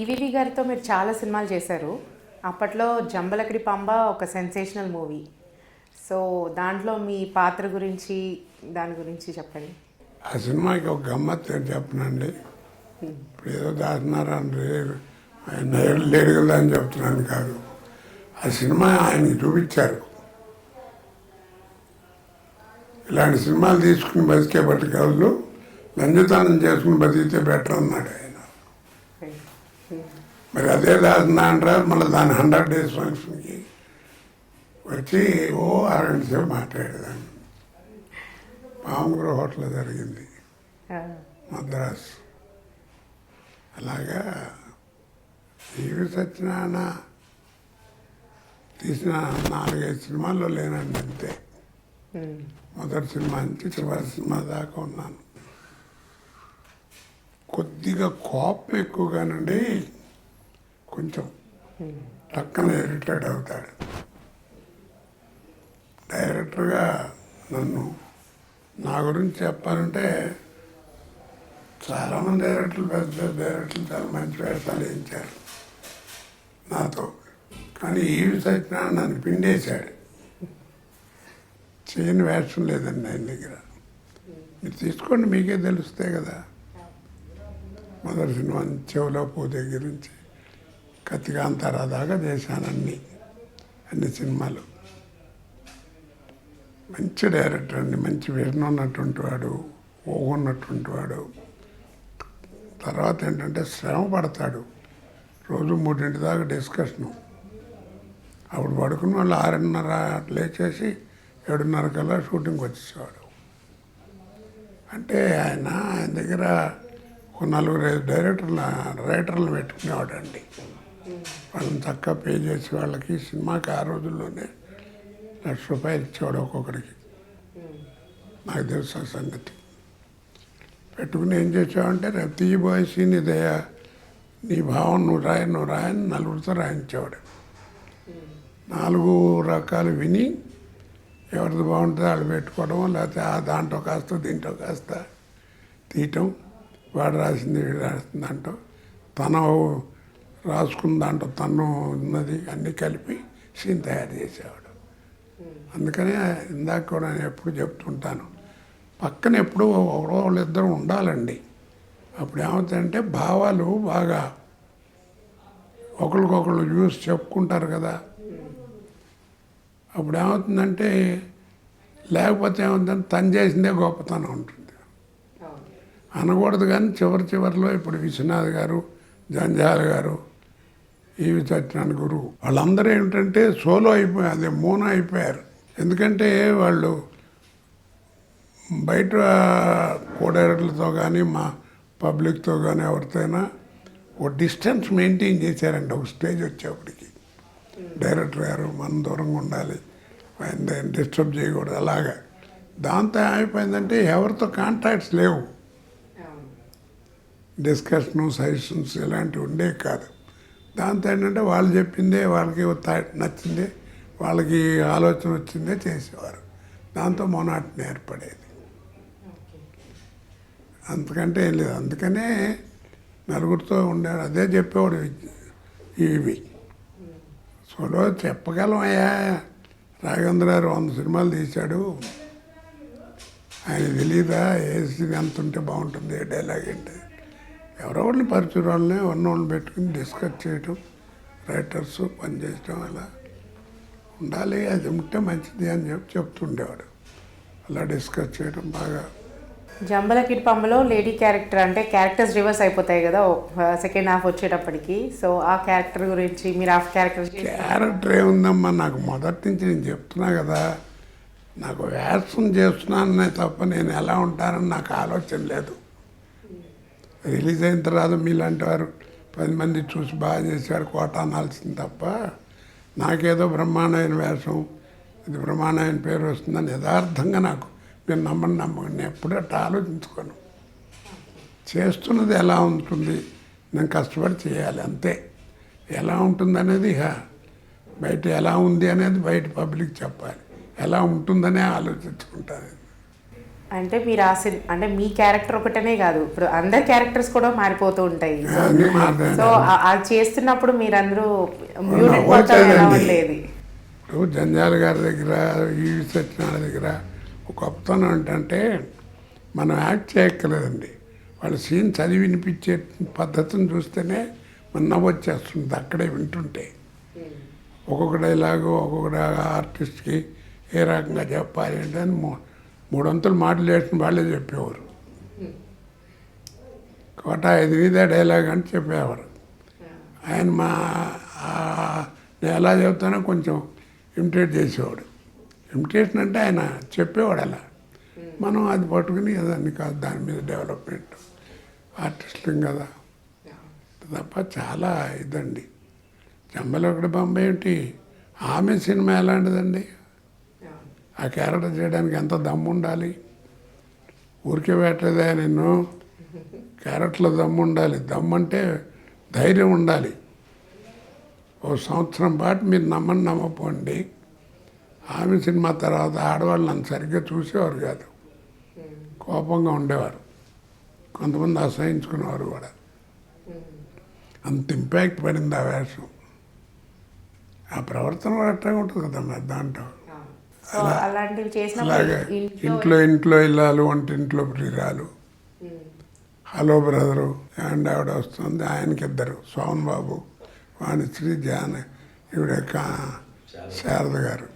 ఈవీవి గారితో మీరు చాలా సినిమాలు చేశారు. అప్పట్లో జంబలకడి పంబ ఒక సెన్సేషనల్ మూవీ. సో దాంట్లో మీ పాత్ర గురించి దాని గురించి చెప్పండి. ఆ సినిమాకి ఒక గమ్మత్ చెప్పనండి. ఇప్పుడు ఏదో దాచినారని ఆయన లేడు కదా అని చెప్తున్నాను కాదు. ఆ సినిమా ఆయనకి చూపించారు. ఇలాంటి సినిమాలు తీసుకుని బతికే బతికలు లంజతానం చేసుకుని బతికితే బెటర్ అన్నాడు ఆయన. మరి అదే దాచినా అంటారు. మళ్ళీ దాని 100 days ఫంక్షన్కి వచ్చి అరగంట సేపు మాట్లాడేదాన్ని. పాముగుర హోటల్ జరిగింది మద్రాసు. అలాగా ఈవి సత్యనారాయణ తీసిన 4-5 సినిమాల్లో లేనండి అంతే. మొదటి సినిమా నుంచి చివరి సినిమా దాకా ఉన్నాను. కొద్దిగా కోపం ఎక్కువగానండి, కొంచెం టక్కన ఇరిటేట్ అవుతాడు. డైరెక్టర్గా నన్ను నా గురించి చెప్పాలంటే చాలామంది డైరెక్టర్లు పెద్ద పెద్ద డైరెక్టర్లు చాలా మంచి వేషాలు వేయించారు నాతో. కానీ ఈవి సత్యనారాయణ నన్ను పిండేశాడు. చేయని వేషం లేదండి ఆయన దగ్గర. మీరు తీసుకోండి, మీకే తెలుస్తాయి కదా. మొదటి సినిమా చెవులో పూ దగ్గర నుంచి కత్తికాంతారా దాకా చేశాను అన్ని సినిమాలు. మంచి డైరెక్టర్ అండి, మంచి విజన్ ఉన్నటువంటి వాడు, ఉన్నటువంటి వాడు. తర్వాత ఏంటంటే శ్రమ పడతాడు. రోజు 3 దాకా డిస్కషను. అప్పుడు పడుకుని వాళ్ళు 6:30 లేచేసి 7:30 కల్లా షూటింగ్కి వచ్చేసేవాడు. అంటే ఆయన దగ్గర ఒక 4-5 రైటర్లు పెట్టుకునేవాడు అండి. వాళ్ళని చక్కగా పే చేసి వాళ్ళకి సినిమాకి ఆ రోజుల్లోనే ₹1,00,000 ఇచ్చేవాడు ఒక్కొక్కడికి. నాకు తెలుసు ఆ సంగతి. పెట్టుకుని ఏం చేసావంటే రేపు తీయబోయే సీన్ ఇదయ్యా, నీ భావం నువ్వు రాయని 4గురితో రాయించేవాడు. 4 రకాలు విని ఎవరిది బాగుంటుందో వాళ్ళు పెట్టుకోవడం, లేకపోతే దాంట్లో కాస్త దీంట్లో కాస్త తీయటం. వాడు రాసింది వీడు రాసింది అంటూ తను రాసుకున్న దాంట్లో తను ఉన్నది అన్నీ కలిపి సీన్ తయారు చేసేవాడు. అందుకనే ఇందాక కూడా నేను ఎప్పుడు చెప్తుంటాను, పక్కన ఎప్పుడు వాళ్ళిద్దరూ ఉండాలండి. అప్పుడు ఏమవుతాయంటే భావాలు బాగా ఒకరికొకళ్ళు చూసి చెప్పుకుంటారు కదా. అప్పుడు ఏమవుతుందంటే, లేకపోతే ఏమవుతుందంటే తను చేసిందే గొప్పతనం ఉంటుంది అనకూడదు. కానీ చివరిలో ఇప్పుడు విశ్వనాథ్ గారు, జంజాల గారు, ఈవి సత్యనారాయణ గురు వాళ్ళందరూ ఏమిటంటే సోలో అయిపోయారు, అదే మోనో అయిపోయారు. ఎందుకంటే వాళ్ళు బయట కోడైరెక్టర్లతో కానీ మా పబ్లిక్తో కానీ ఎవరితోనైనా ఓ డిస్టెన్స్ మెయింటైన్ చేశారండి. ఒక స్టేజ్ వచ్చేప్పటికి డైరెక్టర్ గారు మనం దూరంగా ఉండాలి, ఆయన డిస్టర్బ్ చేయకూడదు. అలాగా దాంతో ఏమైపోయిందంటే ఎవరితో కాంటాక్ట్స్ లేవు. డిస్కషను, సజెషన్స్ ఇలాంటివి ఉండేవి కాదు. దాంతో ఏంటంటే వాళ్ళు చెప్పిందే వాళ్ళకి నచ్చిందే, వాళ్ళకి ఆలోచన వచ్చిందే చేసేవారు. దాంతో మొనాటిని ఏర్పడేది. అంతకంటే ఏం లేదు. అందుకనే 4గురితో ఉండేవాడు. అదే చెప్పేవాడు ఇవి సోలో చెప్పగలం అయ్యా. రాఘవేంద్ర గారు 100 సినిమాలు తీశాడు, ఆయన తెలీదా ఏ సీన్ ఎంత ఉంటే బాగుంటుంది, ఏ డైలాగ్ ఏంటి. ఎవరో వాళ్ళని పరిచయం వాళ్ళని ఉన్నోళ్ళని పెట్టుకుని డిస్కస్ చేయటం, రైటర్స్ పనిచేయటం అలా ఉండాలి. అది ఉంటే మంచిది అని చెప్తుండేవాడు. అలా డిస్కస్ చేయడం బాగా. జంబలకిడి పంబలో లేడీ క్యారెక్టర్ అంటే క్యారెక్టర్స్ రివర్స్ అయిపోతాయి కదా సెకండ్ హాఫ్ వచ్చేటప్పటికి. సో ఆ క్యారెక్టర్ గురించి మీరు ఆ క్యారెక్టర్ ఏముందమ్మా, నాకు మొదటి నుంచి నేను చెప్తున్నా కదా, నాకు వేషం చేస్తున్నాననే తప్ప నేను ఎలా ఉంటానని నాకు ఆలోచన లేదు. రిలీజ్ అయిన తర్వాత మీలాంటి వారు 10 మంది చూసి బాగా చేశారు కోట అనాల్సింది తప్ప నాకేదో బ్రహ్మాండమైన వేషం, ఇది బ్రహ్మాండమైన పేరు వస్తుందని యథార్థంగా నాకు మీరు నమ్మకండి నేను ఎప్పుడూ అట్లా ఆలోచించుకోను. చేస్తున్నది ఎలా ఉంటుంది, నేను కష్టపడి చేయాలి అంతే. ఎలా ఉంటుంది అనేది బయట ఎలా ఉంది అనేది బయట పబ్లిక్ చెప్పాలి. ఎలా ఉంటుందనే ఆలోచించుకుంటాను. అంటే మీరు అంటే మీ క్యారెక్టర్ ఒకటనే కాదు, ఇప్పుడు అందరి క్యారెక్టర్స్ కూడా మారిపోతూ ఉంటాయి. అన్నీ మాట్లాడాలి. సో అది చేస్తున్నప్పుడు మీరందరూ మ్యూనిట్ మొత్తం ఎలా ఉండేది? ఇప్పుడు జంజాల గారి దగ్గర, ఈవి సత్యనారాయణ దగ్గర ఒక గొప్పతనం ఏంటంటే మనం యాక్ట్ చేయక్కర్లేదండి. వాళ్ళ సీన్ చదివి వినిపించే పద్ధతిని చూస్తేనే మన నవ్వు వచ్చేస్తుంది అక్కడే వింటుంటే. ఒక్కొక్క డైలాగు ఒక్కొక్క ఆర్టిస్ట్కి ఏ రకంగా చెప్పాలి అంటే అని మూడొంతులు మాట్లాడేసిన వాళ్ళే చెప్పేవారు. కోట 5 ఇదే డైలాగ్ అని చెప్పేవారు. ఆయన నేను ఎలా చెబుతానో కొంచెం ఇమిటేట్ చేసేవాడు. ఇమిటేషన్ అంటే ఆయన చెప్పేవాడు అలా, మనం అది పట్టుకుని దాన్ని కాదు దాని మీద డెవలప్మెంట్ ఆర్టిస్టులం కదా తప్ప చాలా ఇదండి. జంబలకడి బొమ్మ ఏంటి, ఆమె సినిమా ఎలాంటిదండి, ఆ క్యారెక్టర్ చేయడానికి ఎంత దమ్ము ఉండాలి. ఊరికే పెట్టలేదా నిన్ను, క్యారెక్టర్లో దమ్ము ఉండాలి. దమ్ము అంటే ధైర్యం ఉండాలి. ఓ సంవత్సరం పాటు మీరు నమ్మకపోండి, ఆమె సినిమా తర్వాత ఆడవాళ్ళు నన్ను సరిగ్గా చూసేవారు కాదు, కోపంగా ఉండేవారు, కొంతమంది అసహించుకునేవారు కూడా. అంత ఇంపాక్ట్ పడింది ఆ వేషం. ఆ ప్రవర్తన కూడా అట్లా ఉంటుంది కదా మరి దాంట్లో. సో అలాంటివి అలాగే ఇంట్లో ఇల్లాలు, వంటింట్లో ప్రియురాలు, హలో బ్రదరు, అండ్ ఆవిడ వస్తుంది, ఆయనకి 2 సోమన్ బాబు, వాణిశ్రీ, జాన, ఈవిడ శారద గారు.